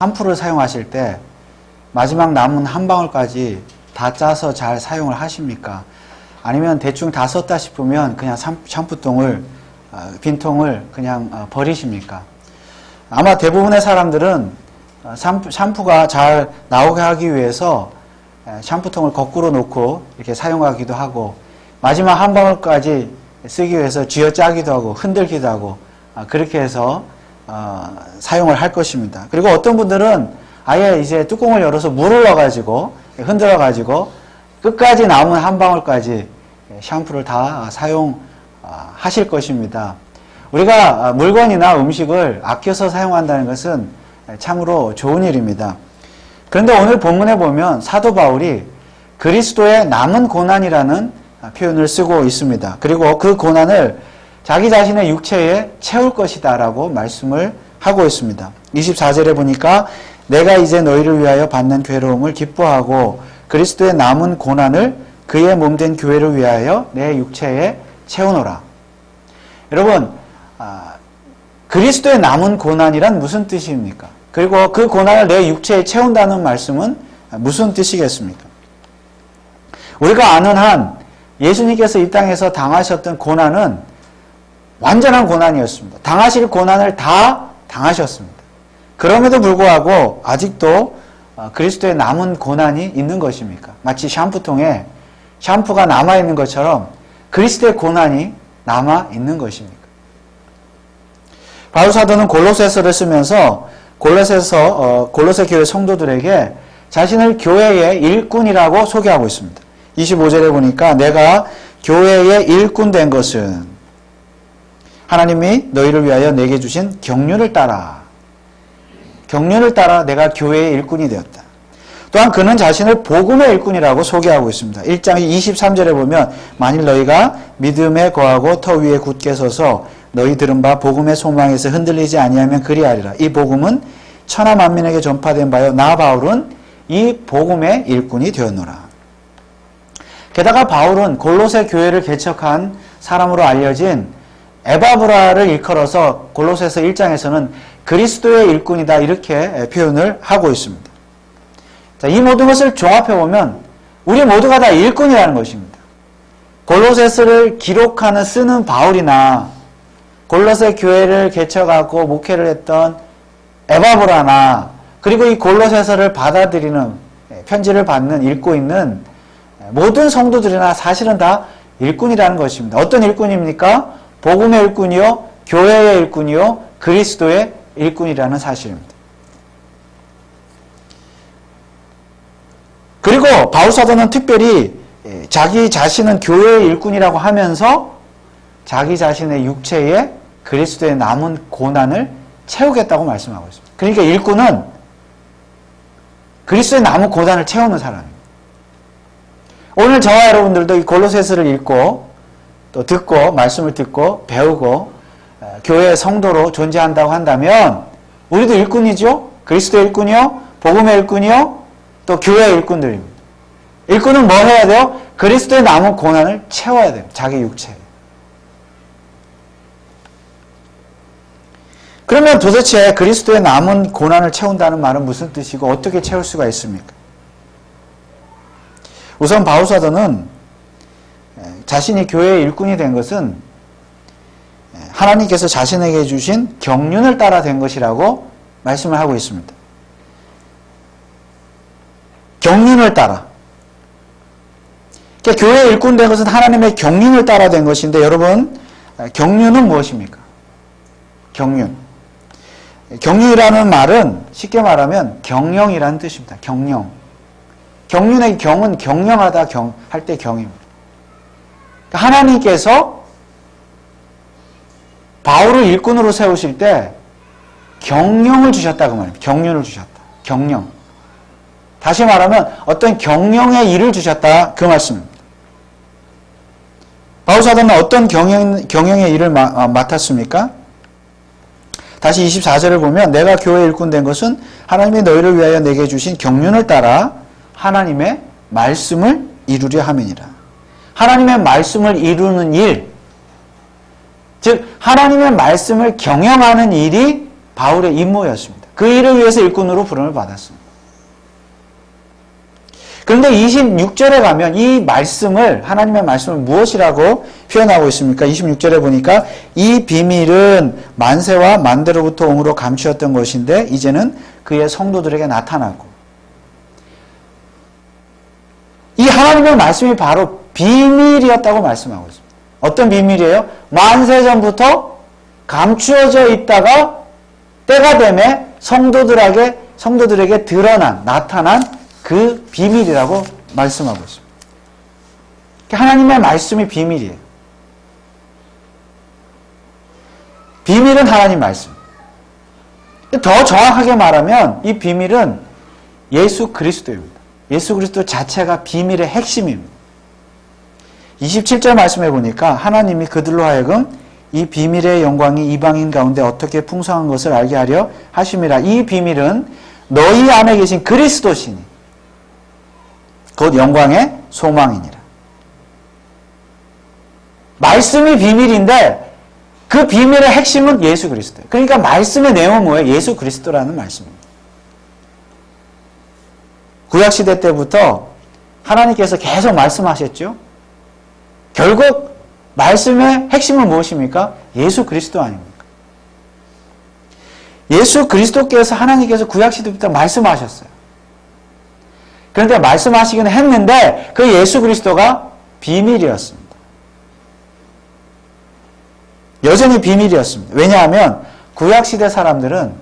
샴푸를 사용하실 때 마지막 남은 한 방울까지 다 짜서 잘 사용을 하십니까? 아니면 대충 다 썼다 싶으면 그냥 샴푸통을 빈통을 그냥 버리십니까? 아마 대부분의 사람들은 샴푸가 잘 나오게 하기 위해서 샴푸통을 거꾸로 놓고 이렇게 사용하기도 하고 마지막 한 방울까지 쓰기 위해서 쥐어짜기도 하고 흔들기도 하고 그렇게 해서 사용을 할 것입니다. 그리고 어떤 분들은 아예 이제 뚜껑을 열어서 물을 넣어가지고 흔들어가지고 끝까지 남은 한 방울까지 샴푸를 다 사용하실 것입니다. 우리가 물건이나 음식을 아껴서 사용한다는 것은 참으로 좋은 일입니다. 그런데 오늘 본문에 보면 사도 바울이 그리스도의 남은 고난이라는 표현을 쓰고 있습니다. 그리고 그 고난을 자기 자신의 육체에 채울 것이다 라고 말씀을 하고 있습니다. 24절에 보니까 내가 이제 너희를 위하여 받는 괴로움을 기뻐하고 그리스도의 남은 고난을 그의 몸된 교회를 위하여 내 육체에 채우노라. 여러분, 그리스도의 남은 고난이란 무슨 뜻입니까? 그리고 그 고난을 내 육체에 채운다는 말씀은 무슨 뜻이겠습니까? 우리가 아는 한 예수님께서 이 땅에서 당하셨던 고난은 완전한 고난이었습니다. 당하실 고난을 다 당하셨습니다. 그럼에도 불구하고 아직도 그리스도의 남은 고난이 있는 것입니까? 마치 샴푸통에 샴푸가 남아있는 것처럼 그리스도의 고난이 남아있는 것입니까? 바울 사도는 골로새서를 쓰면서 골로새 교회 성도들에게 자신을 교회의 일꾼이라고 소개하고 있습니다. 25절에 보니까 내가 교회의 일꾼 된 것은 하나님이 너희를 위하여 내게 주신 경륜을 따라 내가 교회의 일꾼이 되었다. 또한 그는 자신을 복음의 일꾼이라고 소개하고 있습니다. 1장 23절에 보면 만일 너희가 믿음에 거하고 터 위에 굳게 서서 너희 들은 바 복음의 소망에서 흔들리지 아니하면 그리하리라. 이 복음은 천하 만민에게 전파된 바요 나 바울은 이 복음의 일꾼이 되었노라. 게다가 바울은 골로새 교회를 개척한 사람으로 알려진 에바브라를 일컬어서 골로새서 1장에서는 그리스도의 일꾼이다 이렇게 표현을 하고 있습니다. 자, 이 모든 것을 종합해보면 우리 모두가 다 일꾼이라는 것입니다. 골로새서를 기록하는 쓰는 바울이나 골로새 교회를 개척하고 목회를 했던 에바브라나 그리고 이 골로새서를 받아들이는 편지를 받는 읽고 있는 모든 성도들이나 사실은 다 일꾼이라는 것입니다. 어떤 일꾼입니까? 복음의 일꾼이요, 교회의 일꾼이요, 그리스도의 일꾼이라는 사실입니다. 그리고 바울 사도는 특별히 자기 자신은 교회의 일꾼이라고 하면서 자기 자신의 육체에 그리스도의 남은 고난을 채우겠다고 말씀하고 있습니다. 그러니까 일꾼은 그리스도의 남은 고난을 채우는 사람입니다. 오늘 저와 여러분들도 이 골로새서를 읽고 또 듣고 말씀을 듣고 배우고 교회의 성도로 존재한다고 한다면 우리도 일꾼이죠. 그리스도의 일꾼이요, 복음의 일꾼이요, 또 교회의 일꾼들입니다. 일꾼은 뭐 해야 돼요? 그리스도의 남은 고난을 채워야 돼요. 자기 육체에. 그러면 도대체 그리스도의 남은 고난을 채운다는 말은 무슨 뜻이고 어떻게 채울 수가 있습니까? 우선 바울 사도는 자신이 교회의 일꾼이 된 것은 하나님께서 자신에게 주신 경륜을 따라 된 것이라고 말씀을 하고 있습니다. 경륜을 따라. 그러니까 교회의 일꾼 된 것은 하나님의 경륜을 따라 된 것인데 여러분, 경륜은 무엇입니까? 경륜. 경륜이라는 말은 쉽게 말하면 경영이라는 뜻입니다. 경영. 경륜의 경은 경영하다 할 때 경입니다. 그러니까 하나님께서 바울을 일꾼으로 세우실 때 경영을 주셨다 그 말입니다. 경륜을 주셨다. 경영. 다시 말하면 어떤 경영의 일을 주셨다 그 말씀입니다. 바울 사도는 어떤 경영의 일을 맡았습니까? 다시 24절을 보면 내가 교회 일꾼 된 것은 하나님이 너희를 위하여 내게 주신 경륜을 따라 하나님의 말씀을 이루려 함이니라. 하나님의 말씀을 이루는 일, 즉 하나님의 말씀을 경영하는 일이 바울의 임무였습니다. 그 그 일을 위해서 일꾼으로 부름을 받았습니다. 그런데 26절에 가면 이 말씀을, 하나님의 말씀을 무엇이라고 표현하고 있습니까? 26절에 보니까 이 비밀은 만세와 만대로부터 옹으로 감추었던 것인데 이제는 그의 성도들에게 나타나고, 이 하나님의 말씀이 바로 비밀이었다고 말씀하고 있습니다. 어떤 비밀이에요? 만세전부터 감추어져 있다가 때가 되매 성도들에게 나타난 그 비밀이라고 말씀하고 있습니다. 하나님의 말씀이 비밀이에요. 비밀은 하나님 말씀. 더 정확하게 말하면 이 비밀은 예수 그리스도입니다. 예수 그리스도 자체가 비밀의 핵심입니다. 27절 말씀해 보니까 하나님이 그들로 하여금 이 비밀의 영광이 이방인 가운데 어떻게 풍성한 것을 알게 하려 하심이라. 이 비밀은 너희 안에 계신 그리스도시니 곧 영광의 소망이니라. 말씀이 비밀인데 그 비밀의 핵심은 예수 그리스도예요. 그러니까 말씀의 내용은 뭐예요? 예수 그리스도라는 말씀입니다. 구약시대 때부터 하나님께서 계속 말씀하셨죠. 결국 말씀의 핵심은 무엇입니까? 예수 그리스도 아닙니까? 예수 그리스도께서 하나님께서 구약시대부터 말씀하셨어요. 그런데 말씀하시기는 했는데 그 예수 그리스도가 비밀이었습니다. 여전히 비밀이었습니다. 왜냐하면 구약시대 사람들은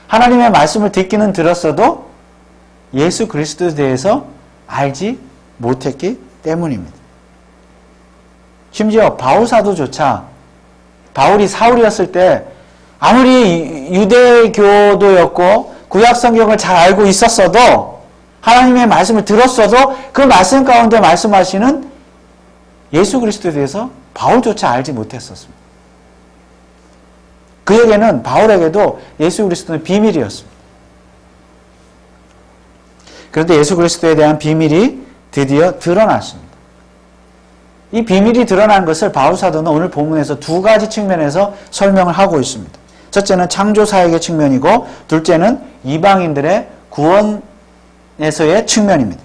하나님의 말씀을 듣기는 들었어도 예수 그리스도에 대해서 알지 못했기 때문입니다. 심지어 바울 사도조차 바울이 사울이었을 때 아무리 유대교도였고 구약 성경을 잘 알고 있었어도 하나님의 말씀을 들었어도 그 말씀 가운데 말씀하시는 예수 그리스도에 대해서 바울조차 알지 못했었습니다. 그에게는, 바울에게도 예수 그리스도는 비밀이었습니다. 그런데 예수 그리스도에 대한 비밀이 드디어 드러났습니다. 이 비밀이 드러난 것을 바울 사도는 오늘 본문에서 두 가지 측면에서 설명을 하고 있습니다. 첫째는 창조 사역의 측면이고 둘째는 이방인들의 구원에서의 측면입니다.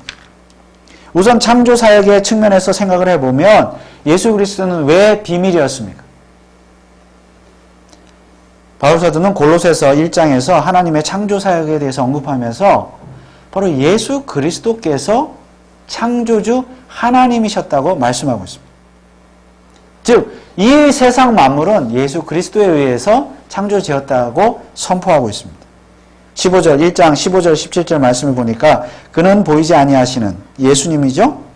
우선 창조 사역의 측면에서 생각을 해보면 예수 그리스도는 왜 비밀이었습니까? 바울 사도는 골로새서 1장에서 하나님의 창조 사역에 대해서 언급하면서 바로 예수 그리스도께서 창조주 하나님이셨다고 말씀하고 있습니다. 즉, 이 세상 만물은 예수 그리스도에 의해서 창조되었다고 선포하고 있습니다. 15절, 1장 15절, 17절 말씀을 보니까 그는 보이지 아니하시는 예수님이죠.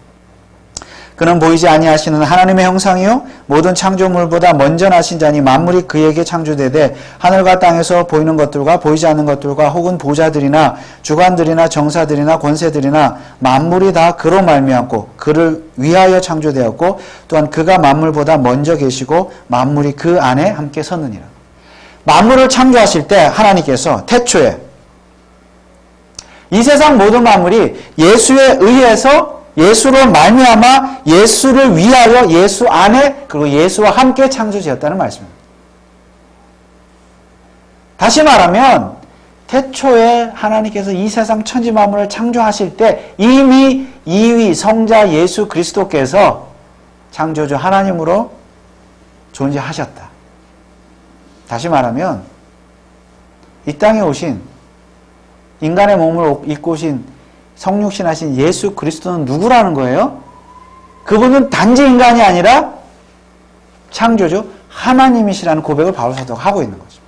그는 보이지 아니하시는 하나님의 형상이요 모든 창조물보다 먼저 나신 자니 만물이 그에게 창조되되 하늘과 땅에서 보이는 것들과 보이지 않는 것들과 혹은 보좌들이나 주관들이나 정사들이나 권세들이나 만물이 다 그로 말미암고 그를 위하여 창조되었고 또한 그가 만물보다 먼저 계시고 만물이 그 안에 함께 섰느니라. 만물을 창조하실 때 하나님께서 태초에 이 세상 모든 만물이 예수에 의해서 예수로 말미암아 예수를 위하여 예수 안에 그리고 예수와 함께 창조되었다는 말씀입니다. 다시 말하면 태초에 하나님께서 이 세상 천지 만물을 창조하실 때 이미 2위 성자 예수 그리스도께서 창조주 하나님으로 존재하셨다. 다시 말하면 이 땅에 오신 인간의 몸을 입고 오신 성육신하신 예수 그리스도는 누구라는 거예요? 그분은 단지 인간이 아니라 창조주 하나님이시라는 고백을 바울 사도가 하고 있는 거죠.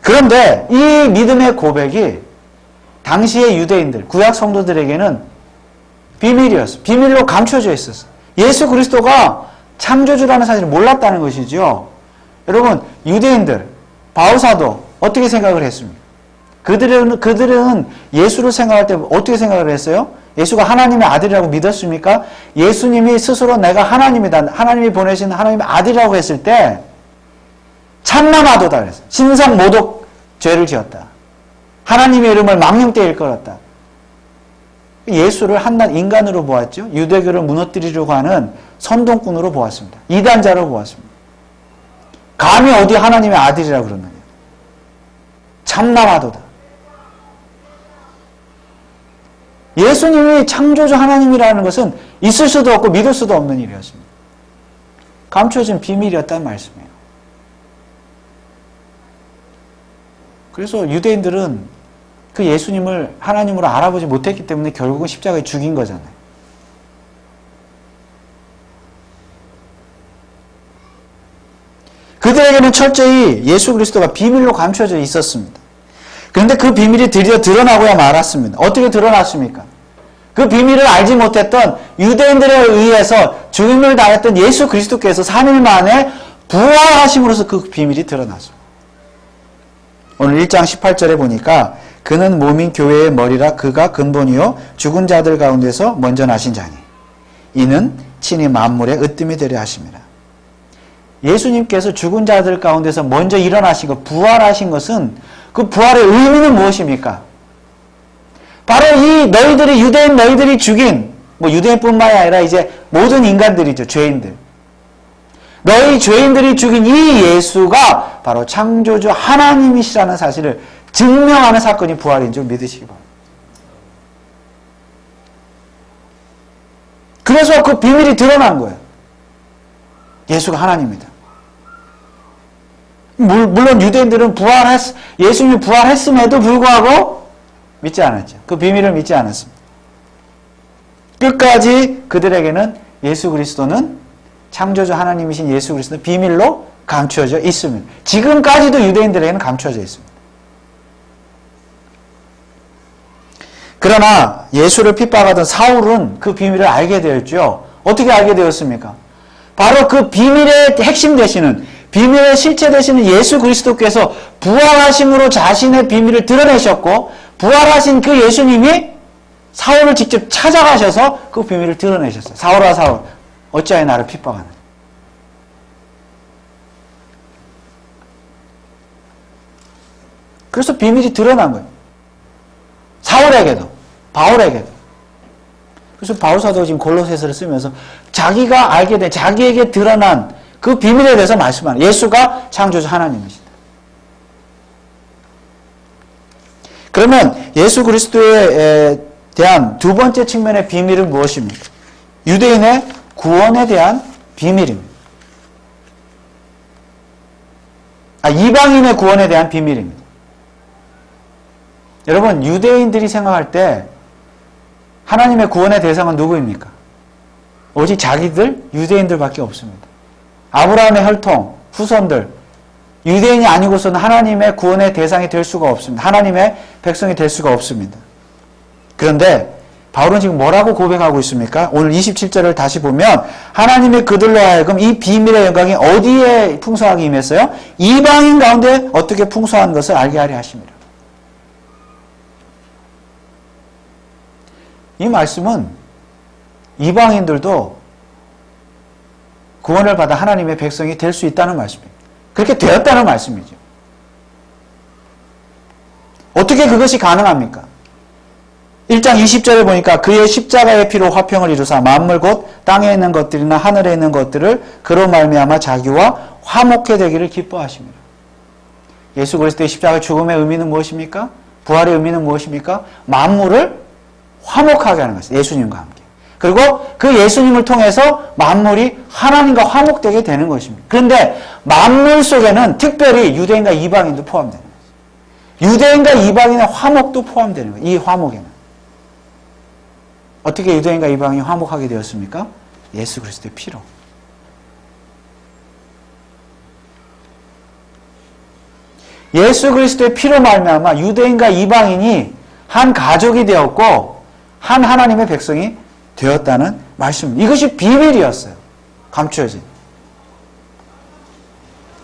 그런데 이 믿음의 고백이 당시의 유대인들, 구약 성도들에게는 비밀이었어요. 비밀로 감춰져 있었어요. 예수 그리스도가 창조주라는 사실을 몰랐다는 것이죠. 여러분, 유대인들, 바울 사도 어떻게 생각을 했습니까? 그들은 예수를 생각할 때 어떻게 생각을 했어요? 예수가 하나님의 아들이라고 믿었습니까? 예수님이 스스로 내가 하나님이다, 하나님이 보내신 하나님의 아들이라고 했을 때 참남하도다 그랬어요. 신성 모독 죄를 지었다. 하나님의 이름을 망령되이 일컬었다. 예수를 한낱 인간으로 보았죠. 유대교를 무너뜨리려고 하는 선동꾼으로 보았습니다. 이단자로 보았습니다. 감히 어디 하나님의 아들이라고 그러느냐. 참남하도다. 예수님이 창조주 하나님이라는 것은 있을 수도 없고 믿을 수도 없는 일이었습니다. 감춰진 비밀이었다는 말씀이에요. 그래서 유대인들은 그 예수님을 하나님으로 알아보지 못했기 때문에 결국은 십자가에 죽인 거잖아요. 그들에게는 철저히 예수 그리스도가 비밀로 감춰져 있었습니다. 그런데 그 비밀이 드디어 드러나고야 말았습니다. 어떻게 드러났습니까? 그 비밀을 알지 못했던 유대인들에 의해서 죽임을 당했던 예수 그리스도께서 3일 만에 부활하심으로써 그 비밀이 드러났습니다. 오늘 1장 18절에 보니까 그는 몸인 교회의 머리라 그가 근본이요 죽은 자들 가운데서 먼저 나신 자니 이는 친히 만물의 으뜸이 되려 하심이라. 예수님께서 죽은 자들 가운데서 먼저 일어나신 것, 부활하신 것은 그 부활의 의미는 무엇입니까? 바로 이 너희들이 유대인 너희들이 죽인 유대인뿐만이 아니라 이제 모든 인간들이죠. 죄인들. 너희 죄인들이 죽인 이 예수가 바로 창조주 하나님이시라는 사실을 증명하는 사건이 부활인 줄 믿으시기 바랍니다. 그래서 그 비밀이 드러난 거예요. 예수가 하나님입니다. 물론 유대인들은 예수님이 부활했음에도 불구하고 믿지 않았죠. 그 비밀을 믿지 않았습니다. 끝까지 그들에게는 예수 그리스도는 창조주 하나님이신 예수 그리스도는 비밀로 감추어져 있습니다. 지금까지도 유대인들에게는 감추어져 있습니다. 그러나 예수를 핍박하던 사울은 그 비밀을 알게 되었죠. 어떻게 알게 되었습니까? 바로 그 비밀의 핵심 되시는 비밀의 실체 되시는 예수 그리스도께서 부활하심으로 자신의 비밀을 드러내셨고 부활하신 그 예수님이 사울을 직접 찾아가셔서 그 비밀을 드러내셨어요. 사울아 사울 어찌하여 나를 핍박하느냐. 그래서 비밀이 드러난 거예요. 사울에게도 바울에게도. 그래서 바울 사도가 지금 골로새서를 쓰면서 자기가 알게 된 자기에게 드러난 그 비밀에 대해서 말씀하는 예수가 창조주 하나님이시다. 그러면 예수 그리스도에 대한 두 번째 측면의 비밀은 무엇입니까? 유대인의 구원에 대한 비밀입니다. 이방인의 구원에 대한 비밀입니다. 여러분 유대인들이 생각할 때 하나님의 구원의 대상은 누구입니까? 오직 자기들 유대인들밖에 없습니다. 아브라함의 혈통, 후손들 유대인이 아니고서는 하나님의 구원의 대상이 될 수가 없습니다. 하나님의 백성이 될 수가 없습니다. 그런데 바울은 지금 뭐라고 고백하고 있습니까? 오늘 27절을 다시 보면 하나님의 그들로 하여금 이 비밀의 영광이 어디에 풍성하게 임했어요? 이방인 가운데 어떻게 풍성한 것을 알게 하려 하십니다. 이 말씀은 이방인들도 구원을 받아 하나님의 백성이 될 수 있다는 말씀입니다. 그렇게 되었다는 말씀이죠. 어떻게 그것이 가능합니까? 1장 20절에 보니까 그의 십자가의 피로 화평을 이루사 만물 곧 땅에 있는 것들이나 하늘에 있는 것들을 그로 말미암아 자기와 화목해 되기를 기뻐하십니다. 예수 그리스도의 십자가의 죽음의 의미는 무엇입니까? 부활의 의미는 무엇입니까? 만물을 화목하게 하는 것이에요. 예수님과 함께. 그리고 그 예수님을 통해서 만물이 하나님과 화목되게 되는 것입니다. 그런데 만물 속에는 특별히 유대인과 이방인도 포함되는 거예요. 유대인과 이방인의 화목도 포함되는 거예요. 이 화목에는. 어떻게 유대인과 이방인이 화목하게 되었습니까? 예수 그리스도의 피로. 예수 그리스도의 피로 말미암아 유대인과 이방인이 한 가족이 되었고 한 하나님의 백성이 되었다는 말씀입니다. 이것이 비밀이었어요. 감추어진.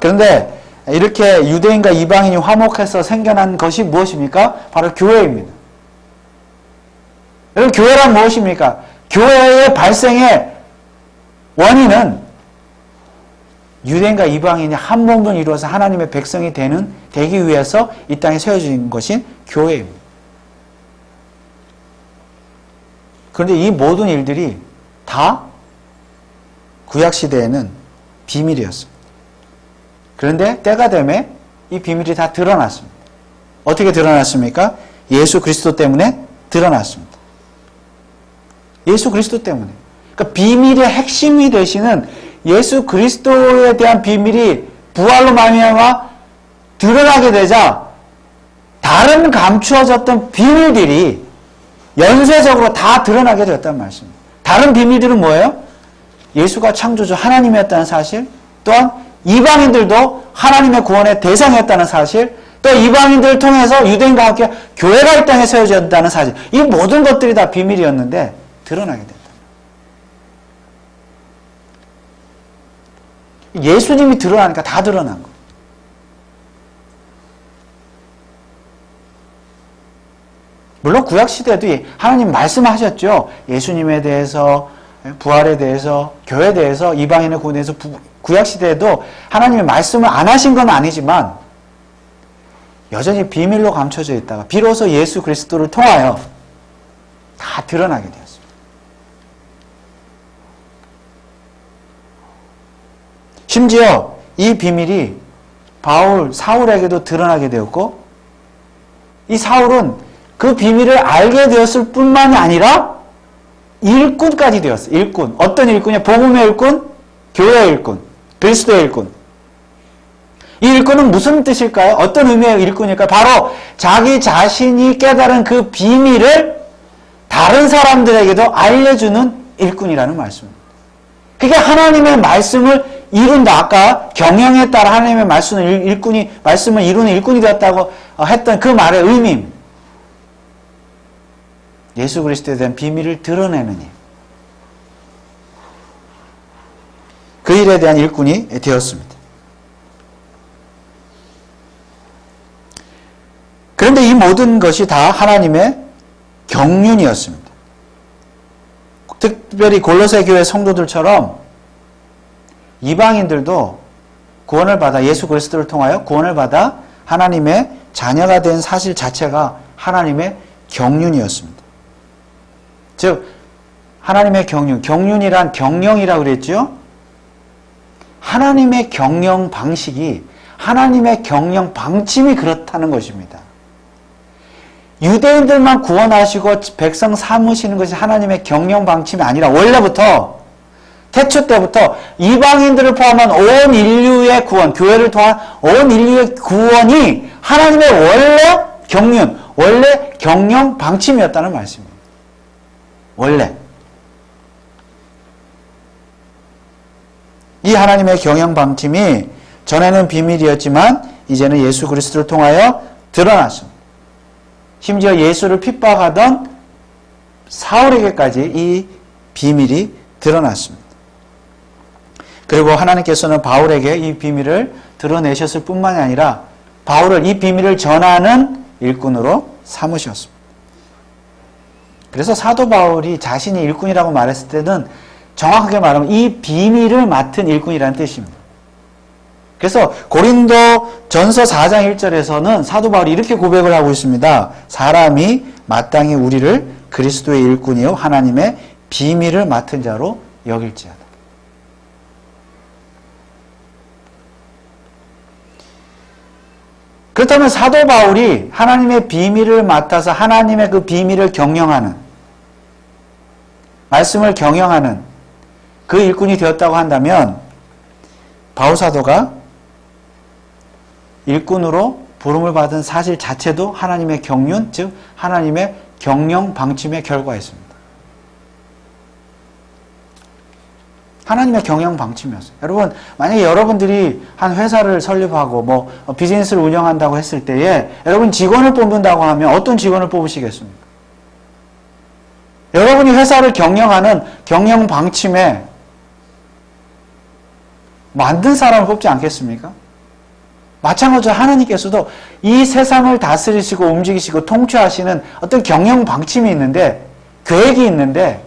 그런데 이렇게 유대인과 이방인이 화목해서 생겨난 것이 무엇입니까? 바로 교회입니다. 여러분 교회란 무엇입니까? 교회의 발생의 원인은 유대인과 이방인이 한 몸을 이루어서 하나님의 백성이 되기 위해서 이 땅에 세워진 것인 교회입니다. 그런데 이 모든 일들이 다 구약시대에는 비밀이었습니다. 그런데 때가 되매 이 비밀이 다 드러났습니다. 어떻게 드러났습니까? 예수 그리스도 때문에 드러났습니다. 예수 그리스도 때문에. 그러니까 비밀의 핵심이 되시는 예수 그리스도에 대한 비밀이 부활로 말미암아 드러나게 되자 다른 감추어졌던 비밀들이 연쇄적으로 다 드러나게 되었다는 말씀입니다. 다른 비밀들은 뭐예요? 예수가 창조주 하나님이었다는 사실, 또한 이방인들도 하나님의 구원의 대상이었다는 사실, 또 이방인들을 통해서 유대인과 함께 교회가 이 땅에 세워졌다는 사실, 이 모든 것들이 다 비밀이었는데 드러나게 된다. 예수님이 드러나니까 다 드러난 거예요. 물론 구약시대에도 하나님 말씀하셨죠. 예수님에 대해서, 부활에 대해서, 교회에 대해서, 이방인의 구원에 대해서 구약시대에도 하나님의 말씀을 안 하신 건 아니지만 여전히 비밀로 감춰져 있다가 비로소 예수 그리스도를 통하여 다 드러나게 되었습니다. 심지어 이 비밀이 사울에게도 드러나게 되었고, 이 사울은 그 비밀을 알게 되었을 뿐만이 아니라 일꾼까지 되었어요. 일꾼. 어떤 일꾼이요? 복음의 일꾼, 교회의 일꾼, 그리스도의 일꾼. 이 일꾼은 무슨 뜻일까요? 어떤 의미의 일꾼일까요? 바로 자기 자신이 깨달은 그 비밀을 다른 사람들에게도 알려주는 일꾼이라는 말씀입니다. 그게 하나님의 말씀을 이룬다. 아까 경영에 따라 하나님의 말씀을 이루는 일꾼이 되었다고 했던 그 말의 의미입니다. 예수 그리스도에 대한 비밀을 드러내는 일. 그 일에 대한 일꾼이 되었습니다. 그런데 이 모든 것이 다 하나님의 경륜이었습니다. 특별히 골로새 교회 성도들처럼 이방인들도 구원을 받아 예수 그리스도를 통하여 구원을 받아 하나님의 자녀가 된 사실 자체가 하나님의 경륜이었습니다. 즉 하나님의 경륜이란 경영이라고 그랬죠. 하나님의 경영 방식이 하나님의 경영 방침이 그렇다는 것입니다. 유대인들만 구원하시고 백성 삼으시는 것이 하나님의 경영 방침이 아니라 원래부터 태초 때부터 이방인들을 포함한 온 인류의 구원, 교회를 통한 온 인류의 구원이 하나님의 원래 경륜, 원래 경영 방침이었다는 말씀입니다. 원래. 이 하나님의 경영 방침이 전에는 비밀이었지만 이제는 예수 그리스도를 통하여 드러났습니다. 심지어 예수를 핍박하던 사울에게까지 이 비밀이 드러났습니다. 그리고 하나님께서는 바울에게 이 비밀을 드러내셨을 뿐만이 아니라 바울을 이 비밀을 전하는 일꾼으로 삼으셨습니다. 그래서 사도 바울이 자신이 일꾼이라고 말했을 때는 정확하게 말하면 이 비밀을 맡은 일꾼이라는 뜻입니다. 그래서 고린도 전서 4장 1절에서는 사도 바울이 이렇게 고백을 하고 있습니다. 사람이 마땅히 우리를 그리스도의 일꾼이요 하나님의 비밀을 맡은 자로 여길지어다. 그렇다면 사도 바울이 하나님의 비밀을 맡아서 하나님의 그 비밀을 경영하는, 말씀을 경영하는 그 일꾼이 되었다고 한다면 바울 사도가 일꾼으로 부름을 받은 사실 자체도 하나님의 경륜, 즉 하나님의 경영 방침의 결과였습니다. 하나님의 경영 방침이었어요. 여러분, 만약에 여러분들이 한 회사를 설립하고 비즈니스를 운영한다고 했을 때에 여러분 직원을 뽑는다고 하면 어떤 직원을 뽑으시겠습니까? 여러분이 회사를 경영하는 경영 방침에 만든 사람을 뽑지 않겠습니까? 마찬가지로 하나님께서도 이 세상을 다스리시고 움직이시고 통치하시는 어떤 경영 방침이 있는데, 계획이 있는데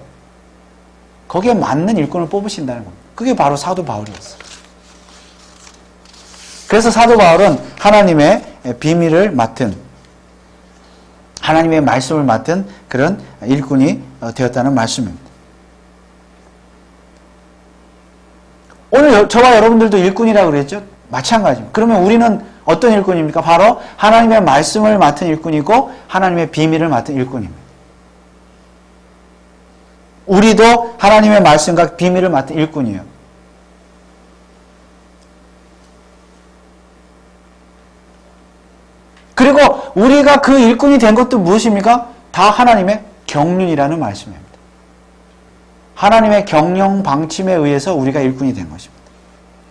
거기에 맞는 일꾼을 뽑으신다는 겁니다. 그게 바로 사도 바울이었어요. 그래서 사도 바울은 하나님의 비밀을 맡은, 하나님의 말씀을 맡은 그런 일꾼이 되었다는 말씀입니다. 오늘 저와 여러분들도 일꾼이라고 그랬죠? 마찬가지입니다. 그러면 우리는 어떤 일꾼입니까? 바로 하나님의 말씀을 맡은 일꾼이고 하나님의 비밀을 맡은 일꾼입니다. 우리도 하나님의 말씀과 비밀을 맡은 일꾼이에요. 그리고 우리가 그 일꾼이 된 것도 무엇입니까? 다 하나님의 경륜이라는 말씀입니다. 하나님의 경영 방침에 의해서 우리가 일꾼이 된 것입니다.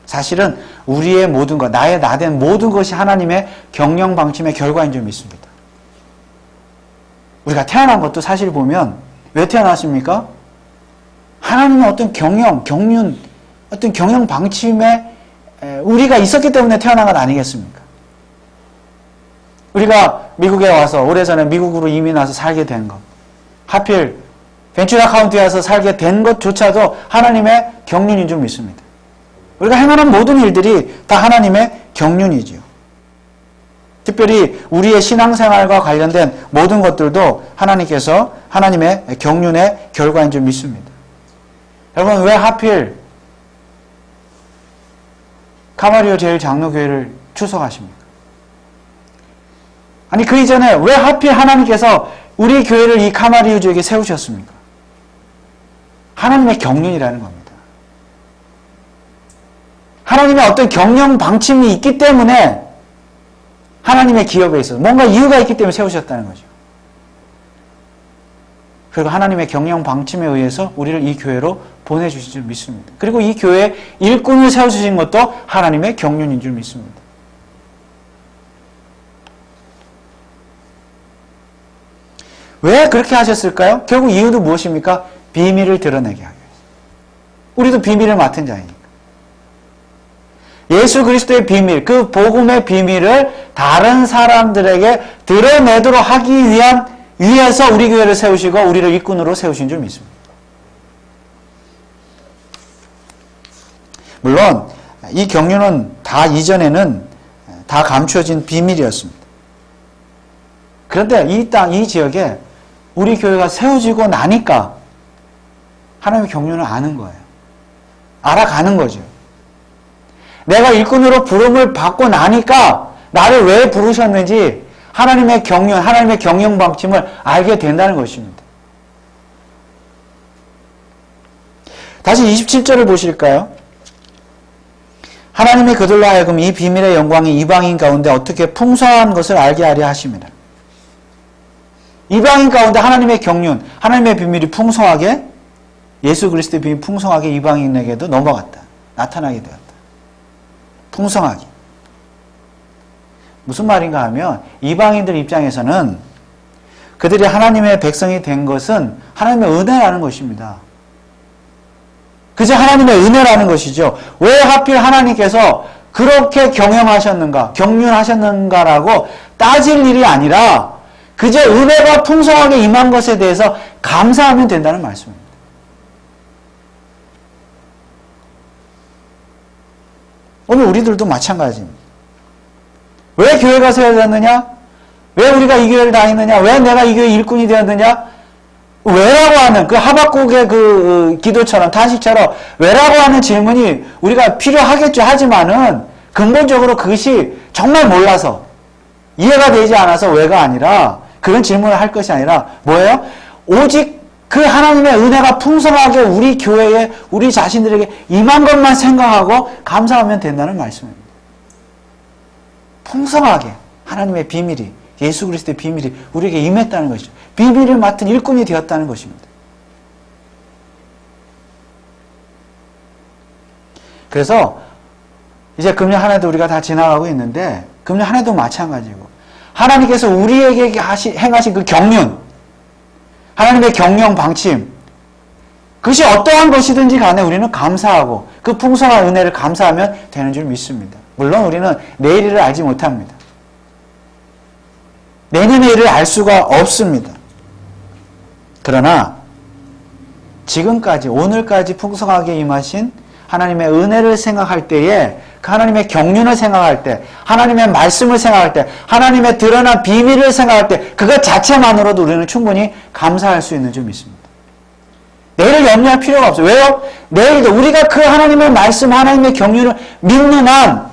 사실은 우리의 모든 것, 나의 나된 모든 것이 하나님의 경영 방침의 결과인 줄 믿습니다. 우리가 태어난 것도 사실 보면 왜 태어났습니까? 하나님의 어떤 경륜, 어떤 경영 방침에 우리가 있었기 때문에 태어난 것 아니겠습니까? 우리가 미국에 와서 오래전에 미국으로 이민 와서 살게 된 것, 하필 벤츄라 카운티에 와서 살게 된 것조차도 하나님의 경륜인 줄 믿습니다. 우리가 행하는 모든 일들이 다 하나님의 경륜이지요. 특별히 우리의 신앙생활과 관련된 모든 것들도 하나님께서 하나님의 경륜의 결과인 줄 믿습니다. 여러분, 왜 하필 카마리오 제일장로교회를 출석하십니까? 아니, 그 이전에 왜 하필 하나님께서 우리 교회를 이 카마리오 지역에 세우셨습니까? 하나님의 경륜이라는 겁니다. 하나님의 어떤 경영 방침이 있기 때문에 하나님의 기업에 있어서 뭔가 이유가 있기 때문에 세우셨다는 거죠. 그리고 하나님의 경영 방침에 의해서 우리를 이 교회로 보내주신 줄 믿습니다. 그리고 이 교회에 일꾼을 세워주신 것도 하나님의 경륜인 줄 믿습니다. 왜 그렇게 하셨을까요? 결국 이유도 무엇입니까? 비밀을 드러내게 하기 위해서. 우리도 비밀을 맡은 자이니까. 예수 그리스도의 비밀, 그 복음의 비밀을 다른 사람들에게 드러내도록 하기 위해서 우리 교회를 세우시고 우리를 일꾼으로 세우신 줄 믿습니다. 물론 이 경륜은 다 이전에는 다 감추어진 비밀이었습니다. 그런데 이 지역에 우리 교회가 세워지고 나니까 하나님의 경륜을 아는 거예요. 알아가는 거죠. 내가 일꾼으로 부름을 받고 나니까 나를 왜 부르셨는지 하나님의 경륜, 하나님의 경영 방침을 알게 된다는 것입니다. 다시 27절을 보실까요? 하나님이 그들로 하여금 이 비밀의 영광이 이방인 가운데 어떻게 풍성한 것을 알게 하려 하십니다. 이방인 가운데 하나님의 경륜, 하나님의 비밀이 풍성하게, 예수 그리스도의 비밀이 풍성하게 이방인에게도 넘어갔다. 나타나게 되었다. 풍성하게. 무슨 말인가 하면 이방인들 입장에서는 그들이 하나님의 백성이 된 것은 하나님의 은혜라는 것입니다. 그저 하나님의 은혜라는 것이죠. 왜 하필 하나님께서 그렇게 경영하셨는가, 경륜하셨는가라고 따질 일이 아니라 그저 은혜가 풍성하게 임한 것에 대해서 감사하면 된다는 말씀입니다. 오늘 우리들도 마찬가지입니다. 왜 교회가 세워졌느냐? 왜 우리가 이 교회를 다니느냐? 왜 내가 이 교회 일꾼이 되었느냐? 왜라고 하는 그 하박국의 그 기도처럼 탄식처럼 왜라고 하는 질문이 우리가 필요하겠죠. 하지만은 근본적으로 그것이 정말 몰라서 이해가 되지 않아서 왜가 아니라 그런 질문을 할 것이 아니라 뭐예요? 오직 그 하나님의 은혜가 풍성하게 우리 교회에 우리 자신들에게 임한 것만 생각하고 감사하면 된다는 말씀입니다. 풍성하게 하나님의 비밀이, 예수 그리스도의 비밀이 우리에게 임했다는 것이죠. 비밀을 맡은 일꾼이 되었다는 것입니다. 그래서 이제 금년 한 해도 우리가 다 지나가고 있는데 금년 한 해도 마찬가지고 하나님께서 우리에게 행하신 그 경륜, 하나님의 경영 방침, 그것이 어떠한 것이든지 간에 우리는 감사하고 그 풍성한 은혜를 감사하면 되는 줄 믿습니다. 물론 우리는 내일을 알지 못합니다. 내년의 일을 알 수가 없습니다. 그러나 지금까지 오늘까지 풍성하게 임하신 하나님의 은혜를 생각할 때에 그 하나님의 경륜을 생각할 때 하나님의 말씀을 생각할 때 하나님의 드러난 비밀을 생각할 때 그것 자체만으로도 우리는 충분히 감사할 수 있는 줄 믿습니다. 내일을 염려할 필요가 없어요. 왜요? 내일도 우리가 그 하나님의 말씀 하나님의 경륜을 믿는 한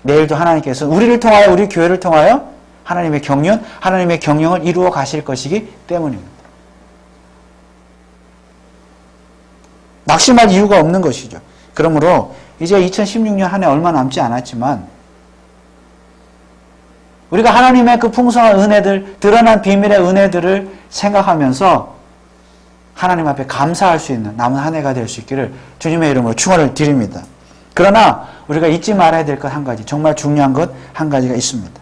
내일도 하나님께서 우리를 통하여, 우리 교회를 통하여 하나님의 경륜, 하나님의 경영을 이루어 가실 것이기 때문입니다. 낙심할 이유가 없는 것이죠. 그러므로 이제 2016년 한 해 얼마 남지 않았지만 우리가 하나님의 그 풍성한 은혜들, 드러난 비밀의 은혜들을 생각하면서 하나님 앞에 감사할 수 있는 남은 한 해가 될 수 있기를 주님의 이름으로 축원을 드립니다. 그러나 우리가 잊지 말아야 될 것 한 가지, 정말 중요한 것 한 가지가 있습니다.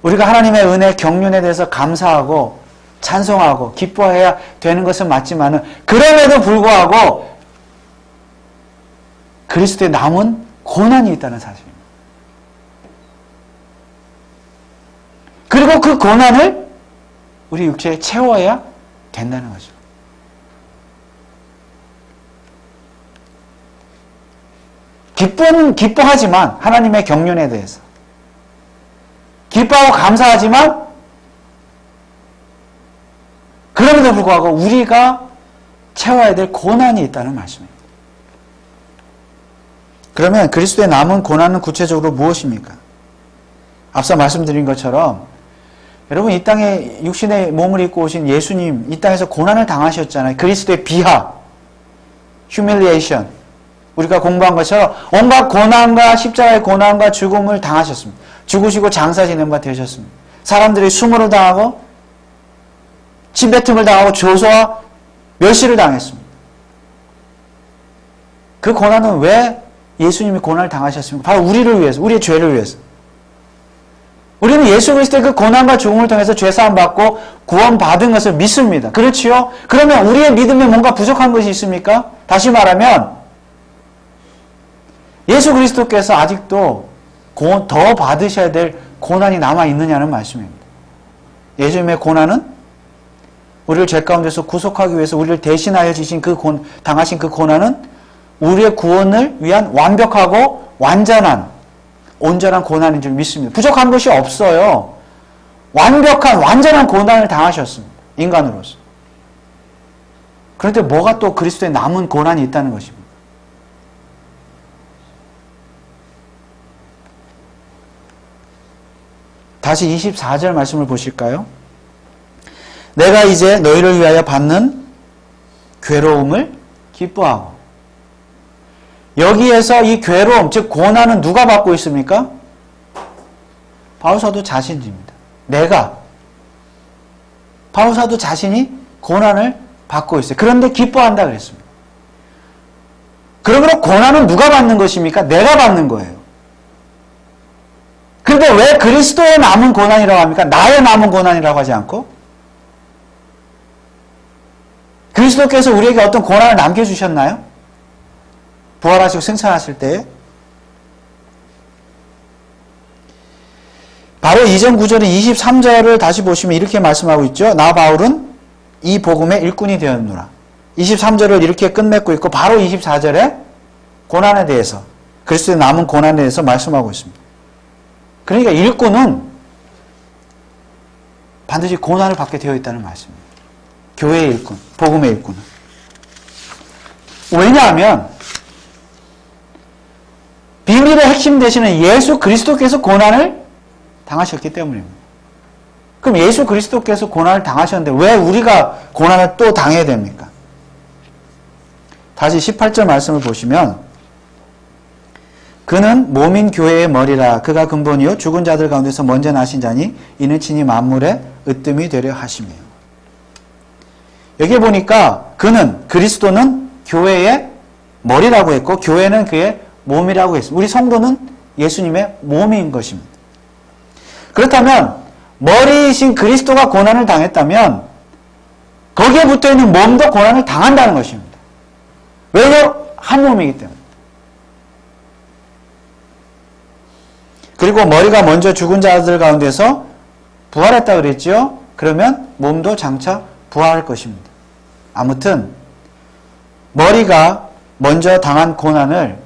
우리가 하나님의 은혜, 경륜에 대해서 감사하고 찬송하고 기뻐해야 되는 것은 맞지만은 그럼에도 불구하고 그리스도의 남은 고난이 있다는 사실입니다. 그리고 그 고난을 우리 육체에 채워야 된다는 거죠. 기뻐하지만 하나님의 경륜에 대해서 기뻐하고 감사하지만 그럼에도 불구하고 우리가 채워야 될 고난이 있다는 말씀입니다. 그러면 그리스도의 남은 고난은 구체적으로 무엇입니까? 앞서 말씀드린 것처럼 여러분 이 땅에 육신의 몸을 입고 오신 예수님 이 땅에서 고난을 당하셨잖아요. 그리스도의 비하, humiliation, 우리가 공부한 것처럼 온갖 고난과 십자가의 고난과 죽음을 당하셨습니다. 죽으시고 장사 지낸 바 되셨습니다. 사람들이 수모를 당하고 침뱉음을 당하고 조소와 멸시를 당했습니다. 그 고난은 왜 예수님이 고난을 당하셨습니까? 바로 우리를 위해서, 우리의 죄를 위해서. 우리는 예수 그리스도의 그 고난과 죽음을 통해서 죄사함 받고 구원받은 것을 믿습니다. 그렇지요? 그러면 우리의 믿음에 뭔가 부족한 것이 있습니까? 다시 말하면 예수 그리스도께서 아직도 더 받으셔야 될 고난이 남아있느냐는 말씀입니다. 예수님의 고난은 우리를 죄 가운데서 구속하기 위해서 우리를 대신하여 지신 당하신 그 고난은 우리의 구원을 위한 완벽하고 온전한 고난인 줄 믿습니다. 부족한 것이 없어요. 완전한 고난을 당하셨습니다. 인간으로서. 그런데 뭐가 또 그리스도의 남은 고난이 있다는 것입니다. 다시 24절 말씀을 보실까요? 내가 이제 너희를 위하여 받는 괴로움을 기뻐하고. 여기에서 이 괴로움, 즉 고난은 누가 받고 있습니까? 바울사도 자신입니다. 바울사도 자신이 고난을 받고 있어요. 그런데 기뻐한다 그랬습니다. 그러므로 고난은 누가 받는 것입니까? 내가 받는 거예요. 그런데 왜 그리스도의 남은 고난이라고 합니까? 나의 남은 고난이라고 하지 않고? 그리스도께서 우리에게 어떤 고난을 남겨주셨나요? 부활하시고 승천하실 때에 바로 이전 구절인 23절을 다시 보시면 이렇게 말씀하고 있죠. 나 바울은 이 복음의 일꾼이 되었노라. 23절을 이렇게 끝맺고 있고 바로 24절에 고난에 대해서 그리스도의 남은 고난에 대해서 말씀하고 있습니다. 그러니까 일꾼은 반드시 고난을 받게 되어 있다는 말씀입니다. 교회의 일꾼, 복음의 일꾼은. 왜냐하면 비밀의 핵심 되시는 예수 그리스도께서 고난을 당하셨기 때문입니다. 그럼 예수 그리스도께서 고난을 당하셨는데 왜 우리가 고난을 또 당해야 됩니까? 다시 18절 말씀을 보시면 그는 몸인 교회의 머리라. 그가 근본이요 죽은 자들 가운데서 먼저 나신 자니 이는 친히 만물의 으뜸이 되려 하시며. 여기 보니까 그는, 그리스도는 교회의 머리라고 했고 교회는 그의 몸이라고 했습니다. 우리 성도는 예수님의 몸인 것입니다. 그렇다면 머리이신 그리스도가 고난을 당했다면 거기에 붙어있는 몸도 고난을 당한다는 것입니다. 왜요? 한 몸이기 때문에. 그리고 머리가 먼저 죽은 자들 가운데서 부활했다 그랬죠? 그러면 몸도 장차 부활할 것입니다. 아무튼 머리가 먼저 당한 고난을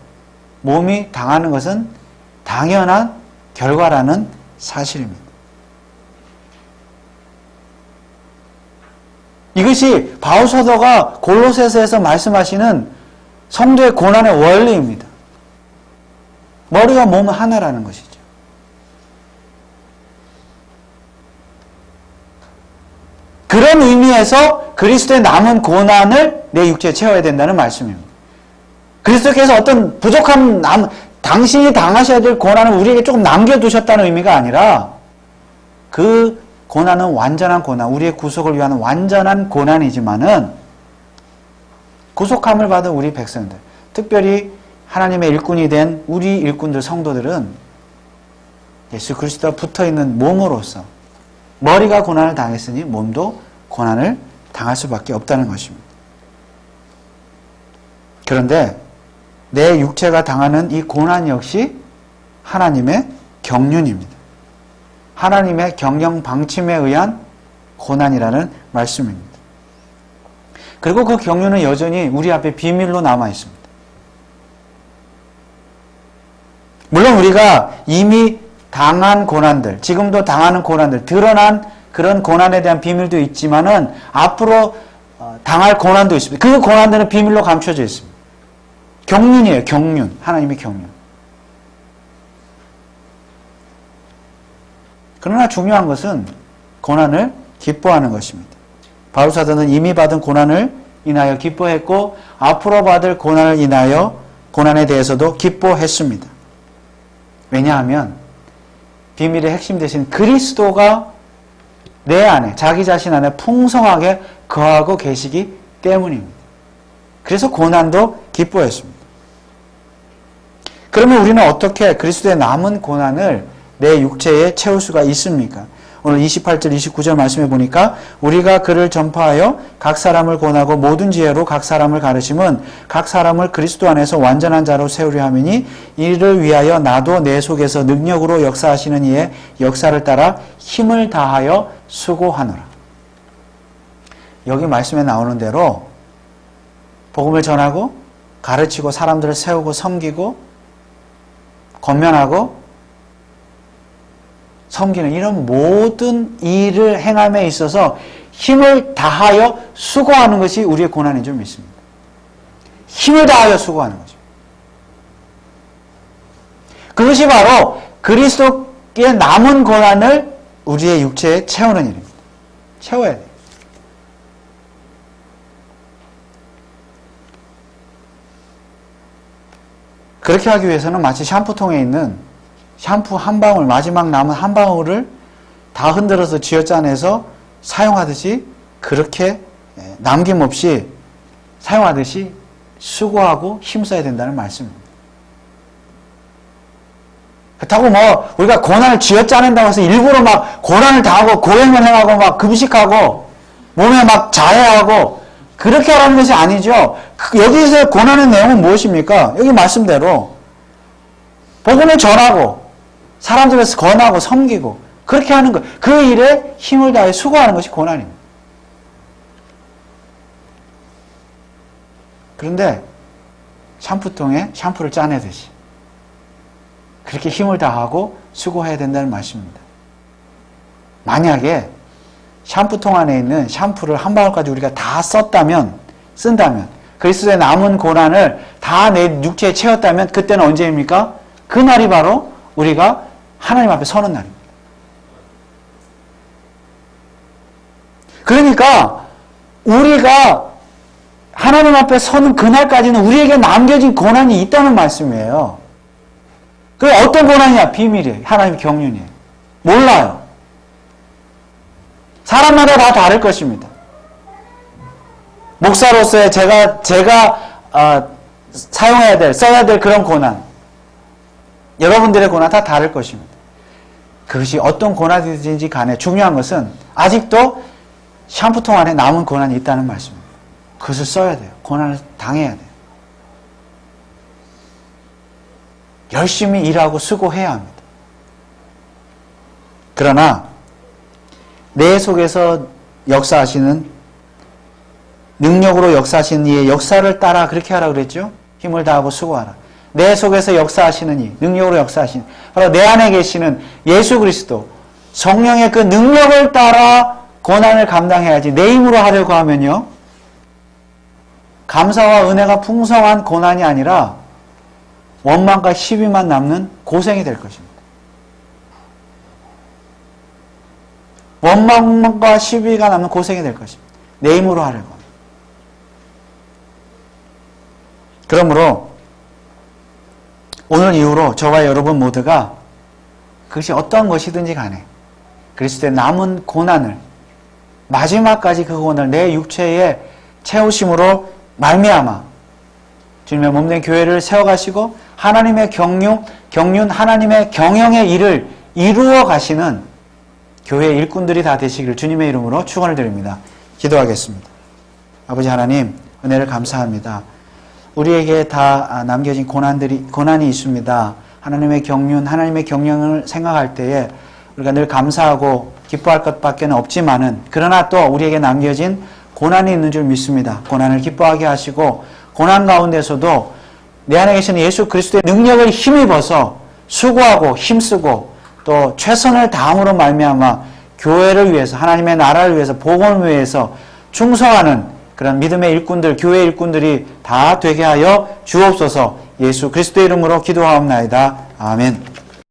몸이 당하는 것은 당연한 결과라는 사실입니다. 이것이 바울 사도가 골로새서에서 말씀하시는 성도의 고난의 원리입니다. 머리와 몸은 하나라는 것이죠. 그런 의미에서 그리스도의 남은 고난을 내 육체에 채워야 된다는 말씀입니다. 그리스도께서 어떤 부족한 당신이 당하셔야 될 고난을 우리에게 조금 남겨두셨다는 의미가 아니라 그 고난은 완전한 고난, 우리의 구속을 위한 완전한 고난이지만은 구속함을 받은 우리 백성들, 특별히 하나님의 일꾼이 된 우리 일꾼들, 성도들은 예수 그리스도와 붙어있는 몸으로서 머리가 고난을 당했으니 몸도 고난을 당할 수밖에 없다는 것입니다. 그런데 내 육체가 당하는 이 고난 역시 하나님의 경륜입니다. 하나님의 경영 방침에 의한 고난이라는 말씀입니다. 그리고 그 경륜은 여전히 우리 앞에 비밀로 남아 있습니다. 물론 우리가 이미 당한 고난들, 지금도 당하는 고난들, 드러난 그런 고난에 대한 비밀도 있지만은 앞으로 당할 고난도 있습니다. 그 고난들은 비밀로 감춰져 있습니다. 경륜이에요. 경륜. 하나님의 경륜. 그러나 중요한 것은 고난을 기뻐하는 것입니다. 바울 사도는 이미 받은 고난을 인하여 기뻐했고 앞으로 받을 고난을 인하여 고난에 대해서도 기뻐했습니다. 왜냐하면 비밀의 핵심 대신 그리스도가 내 안에, 자기 자신 안에 풍성하게 거하고 계시기 때문입니다. 그래서 고난도 기뻐했습니다. 그러면 우리는 어떻게 그리스도의 남은 고난을 내 육체에 채울 수가 있습니까? 오늘 28절, 29절 말씀해 보니까 우리가 그를 전파하여 각 사람을 권하고 모든 지혜로 각 사람을 가르침은 각 사람을 그리스도 안에서 완전한 자로 세우려 함이니 이를 위하여 나도 내 속에서 능력으로 역사하시는 이의 역사를 따라 힘을 다하여 수고하노라. 여기 말씀에 나오는 대로 복음을 전하고 가르치고 사람들을 세우고 섬기고 권면하고 섬기는 이런 모든 일을 행함에 있어서 힘을 다하여 수고하는 것이 우리의 고난인 줄 믿습니다. 힘을 다하여 수고하는 거죠. 그것이 바로 그리스도의 남은 고난을 우리의 육체에 채우는 일입니다. 채워야 돼요. 그렇게 하기 위해서는 마치 샴푸통에 있는 샴푸 한 방울, 마지막 남은 한 방울을 다 흔들어서 쥐어짜내서 사용하듯이 그렇게 남김없이 사용하듯이 수고하고 힘써야 된다는 말씀입니다. 그렇다고 뭐 우리가 고난을 쥐어짜낸다고 해서 일부러 막 고난을 당하고 고행을 행하고 막 금식하고 몸에 막 자해하고 그렇게 하라는 것이 아니죠. 여기서 고난의 내용은 무엇입니까? 여기 말씀대로 복음을 전하고 사람들에서 권하고 섬기고 그렇게 하는 것, 그 일에 힘을 다해 수고하는 것이 고난입니다. 그런데 샴푸통에 샴푸를 짜내듯이 그렇게 힘을 다하고 수고해야 된다는 말씀입니다. 만약에 샴푸통 안에 있는 샴푸를 한 방울까지 우리가 다 쓴다면 그리스도의 남은 고난을 다 내 육체에 채웠다면 그때는 언제입니까? 그날이 바로 우리가 하나님 앞에 서는 날입니다. 그러니까 우리가 하나님 앞에 서는 그날까지는 우리에게 남겨진 고난이 있다는 말씀이에요. 그 어떤 고난이냐? 비밀이에요. 하나님의 경륜이에요. 몰라요. 사람마다 다 다를 것입니다. 목사로서의 제가 사용해야 될, 써야 될 그런 고난, 여러분들의 고난 다 다를 것입니다. 그것이 어떤 고난이든지 간에 중요한 것은 아직도 샴푸통 안에 남은 고난이 있다는 말씀입니다. 그것을 써야 돼요. 고난을 당해야 돼요. 열심히 일하고 수고해야 합니다. 그러나 내 속에서 역사하시는, 능력으로 역사하시는 이의 역사를 따라 그렇게 하라고 그랬죠? 힘을 다하고 수고하라. 내 속에서 역사하시는 이, 능력으로 역사하시는, 바로 내 안에 계시는 예수 그리스도, 성령의 그 능력을 따라 고난을 감당해야지 내 힘으로 하려고 하면요, 감사와 은혜가 풍성한 고난이 아니라 원망과 시비만 남는 고생이 될 것입니다. 원망과 시비가 남는 고생이 될 것입니다. 내 힘으로 하려고. 그러므로 오늘 이후로 저와 여러분 모두가 그것이 어떤 것이든지 간에 그리스도의 남은 고난을 마지막까지 그 고난을 내 육체에 채우심으로 말미암아 주님의 몸된 교회를 세워가시고 하나님의 경륜 하나님의 경영의 일을 이루어 가시는 교회 일꾼들이 다 되시기를 주님의 이름으로 축원을 드립니다. 기도하겠습니다. 아버지 하나님, 은혜를 감사합니다. 우리에게 다 남겨진 고난이 있습니다. 하나님의 경륜, 하나님의 경영을 생각할 때에 우리가 늘 감사하고 기뻐할 것밖에 없지만은, 그러나 또 우리에게 남겨진 고난이 있는 줄 믿습니다. 고난을 기뻐하게 하시고, 고난 가운데서도 내 안에 계시는 예수 그리스도의 능력을 힘입어서 수고하고 힘쓰고 또 최선을 다함으로 말미암아 교회를 위해서, 하나님의 나라를 위해서, 복음을 위해서 충성하는 그런 믿음의 일꾼들, 교회 일꾼들이 다 되게 하여 주옵소서. 예수 그리스도의 이름으로 기도하옵나이다. 아멘.